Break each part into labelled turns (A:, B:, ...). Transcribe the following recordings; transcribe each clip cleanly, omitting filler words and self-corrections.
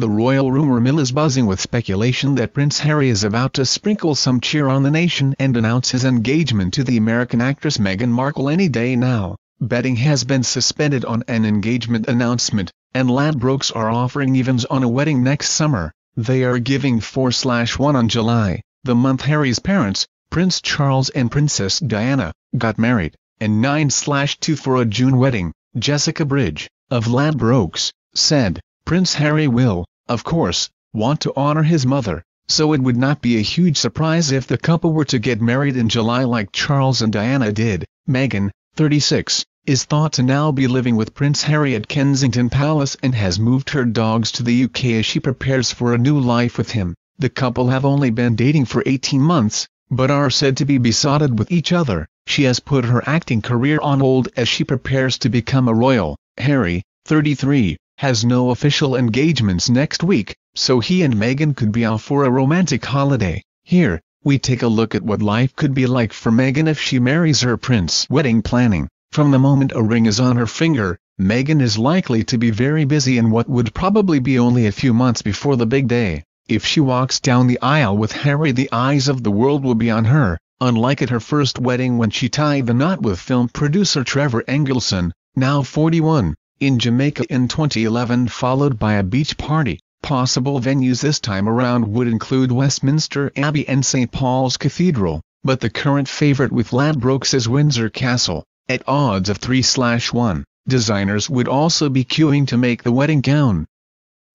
A: The royal rumor mill is buzzing with speculation that Prince Harry is about to sprinkle some cheer on the nation and announce his engagement to the American actress Meghan Markle any day now. Betting has been suspended on an engagement announcement, and Ladbrokes are offering evens on a wedding next summer. They are giving 4/1 on July, the month Harry's parents, Prince Charles and Princess Diana, got married, and 9/2 for a June wedding. Jessica Bridge, of Ladbrokes, said, "Prince Harry will, of course, want to honor his mother, so it would not be a huge surprise if the couple were to get married in July like Charles and Diana did." Meghan, 36, is thought to now be living with Prince Harry at Kensington Palace and has moved her dogs to the UK as she prepares for a new life with him. The couple have only been dating for 18 months, but are said to be besotted with each other. She has put her acting career on hold as she prepares to become a royal. Harry, 33, has no official engagements next week, so he and Meghan could be off for a romantic holiday. Here, we take a look at what life could be like for Meghan if she marries her prince. Wedding planning. From the moment a ring is on her finger, Meghan is likely to be very busy in what would probably be only a few months before the big day. If she walks down the aisle with Harry, the eyes of the world will be on her, unlike at her first wedding when she tied the knot with film producer Trevor Engelson, now 41, in Jamaica in 2011, followed by a beach party. Possible venues this time around would include Westminster Abbey and St. Paul's Cathedral, but the current favorite with Ladbrokes is Windsor Castle, at odds of 3/1. Designers would also be queuing to make the wedding gown.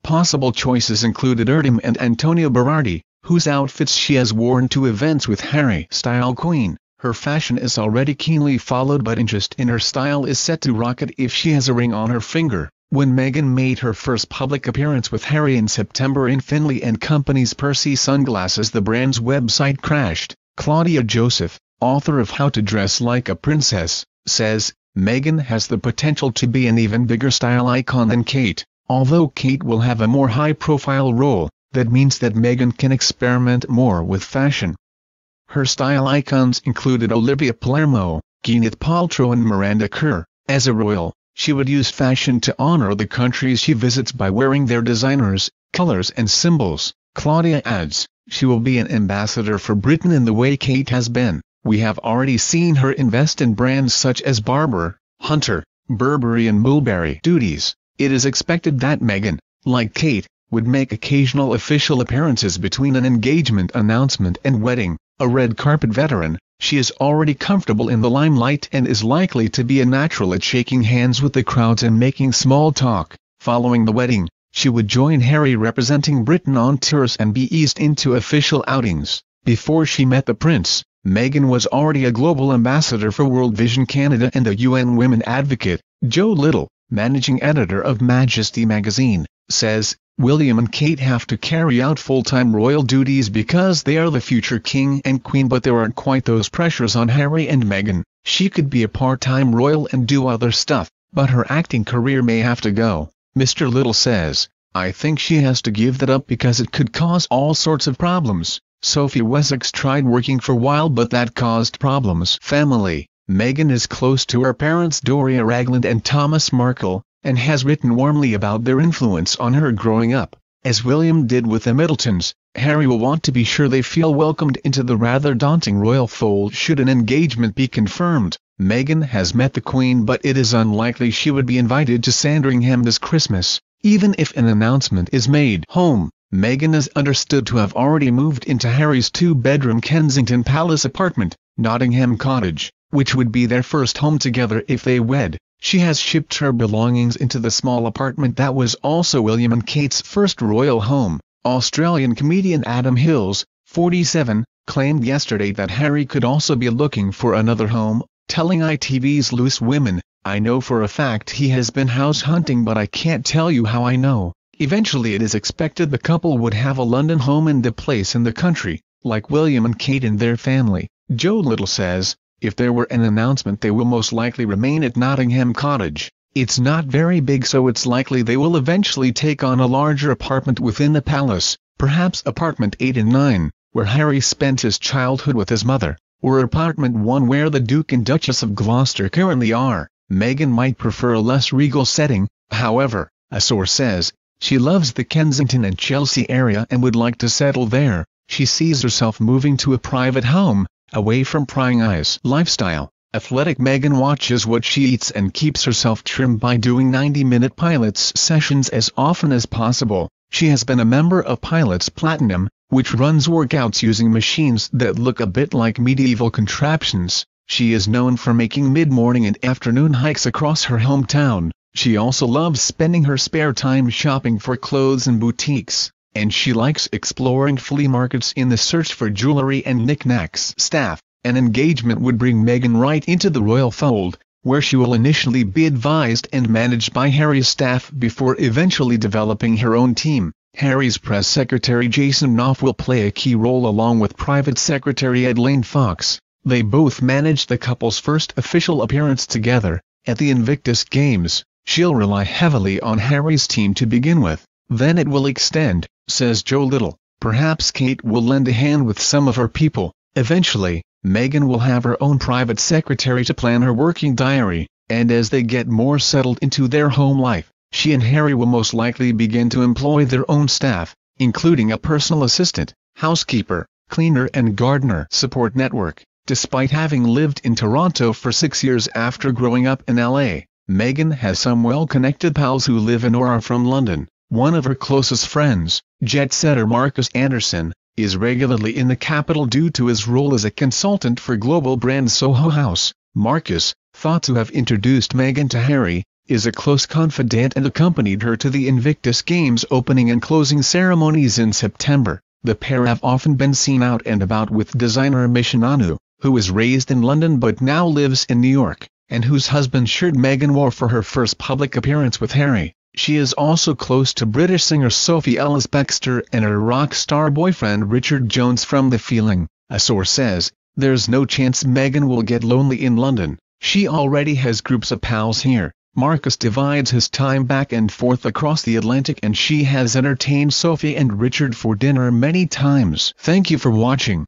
A: Possible choices included Erdem and Antonio Berardi, whose outfits she has worn to events with Harry. Style queen. Her fashion is already keenly followed, but interest in her style is set to rocket if she has a ring on her finger. When Meghan made her first public appearance with Harry in September in Finlay and Company's Percy sunglasses, the brand's website crashed. Claudia Joseph, author of How to Dress Like a Princess, says, Meghan has the potential to be an even bigger style icon than Kate. Although Kate will have a more high-profile role, that means that Meghan can experiment more with fashion. Her style icons included Olivia Palermo, Gwyneth Paltrow and Miranda Kerr. As a royal, she would use fashion to honor the countries she visits by wearing their designers, colors and symbols. Claudia adds, she will be an ambassador for Britain in the way Kate has been. We have already seen her invest in brands such as Barbour, Hunter, Burberry and Mulberry. Duties. It is expected that Meghan, like Kate, would make occasional official appearances between an engagement announcement and wedding. A red carpet veteran, she is already comfortable in the limelight and is likely to be a natural at shaking hands with the crowds and making small talk. Following the wedding, she would join Harry representing Britain on tours and be eased into official outings. Before she met the prince, Meghan was already a global ambassador for World Vision Canada and the UN Women Advocate. Joe Little, managing editor of Majesty magazine, says, William and Kate have to carry out full-time royal duties because they are the future king and queen, but there aren't quite those pressures on Harry and Meghan. She could be a part-time royal and do other stuff, but her acting career may have to go. Mr. Little says, I think she has to give that up because it could cause all sorts of problems. Sophie Wessex tried working for a while, but that caused problems. Family. Meghan is close to her parents Doria Ragland and Thomas Markle, and has written warmly about their influence on her growing up. As William did with the Middletons, Harry will want to be sure they feel welcomed into the rather daunting royal fold should an engagement be confirmed. Meghan has met the Queen, but it is unlikely she would be invited to Sandringham this Christmas, even if an announcement is made. Home. Meghan is understood to have already moved into Harry's two-bedroom Kensington Palace apartment, Nottingham Cottage, which would be their first home together if they wed. She has shipped her belongings into the small apartment that was also William and Kate's first royal home. Australian comedian Adam Hills, 47, claimed yesterday that Harry could also be looking for another home, telling ITV's Loose Women, I know for a fact he has been house hunting, but I can't tell you how I know. Eventually it is expected the couple would have a London home and a place in the country, like William and Kate and their family. Joe Little says, if there were an announcement they will most likely remain at Nottingham Cottage. It's not very big, so it's likely they will eventually take on a larger apartment within the palace, perhaps apartment 8 and 9, where Harry spent his childhood with his mother, or apartment 1 where the Duke and Duchess of Gloucester currently are. Meghan might prefer a less regal setting, however, a source says. She loves the Kensington and Chelsea area and would like to settle there. She sees herself moving to a private home, away from prying eyes. Lifestyle. Athletic Meghan watches what she eats and keeps herself trim by doing 90-minute Pilates sessions as often as possible. She has been a member of Pilates Platinum, which runs workouts using machines that look a bit like medieval contraptions. She is known for making mid-morning and afternoon hikes across her hometown. She also loves spending her spare time shopping for clothes in boutiques, and she likes exploring flea markets in the search for jewelry and knickknacks. Staff. An engagement would bring Meghan right into the royal fold, where she will initially be advised and managed by Harry's staff before eventually developing her own team. Harry's press secretary Jason Knopf will play a key role along with private secretary Elaine Fox. They both managed the couple's first official appearance together, at the Invictus Games. She'll rely heavily on Harry's team to begin with, then it will extend, says Joe Little. Perhaps Kate will lend a hand with some of her people. Eventually, Meghan will have her own private secretary to plan her working diary, and as they get more settled into their home life, she and Harry will most likely begin to employ their own staff, including a personal assistant, housekeeper, cleaner and gardener support network. Despite having lived in Toronto for 6 years after growing up in LA, Meghan has some well-connected pals who live in or are from London. One of her closest friends, jet-setter Marcus Anderson, is regularly in the capital due to his role as a consultant for global brand Soho House. Marcus, thought to have introduced Meghan to Harry, is a close confidant and accompanied her to the Invictus Games opening and closing ceremonies in September. The pair have often been seen out and about with designer Mishan Anu, who was raised in London but now lives in New York, and whose husband shirt Meghan wore for her first public appearance with Harry. She is also close to British singer Sophie Ellis-Bextor and her rock star boyfriend Richard Jones from The Feeling. A source says, "There's no chance Meghan will get lonely in London. She already has groups of pals here." Marcus divides his time back and forth across the Atlantic and she has entertained Sophie and Richard for dinner many times. Thank you for watching.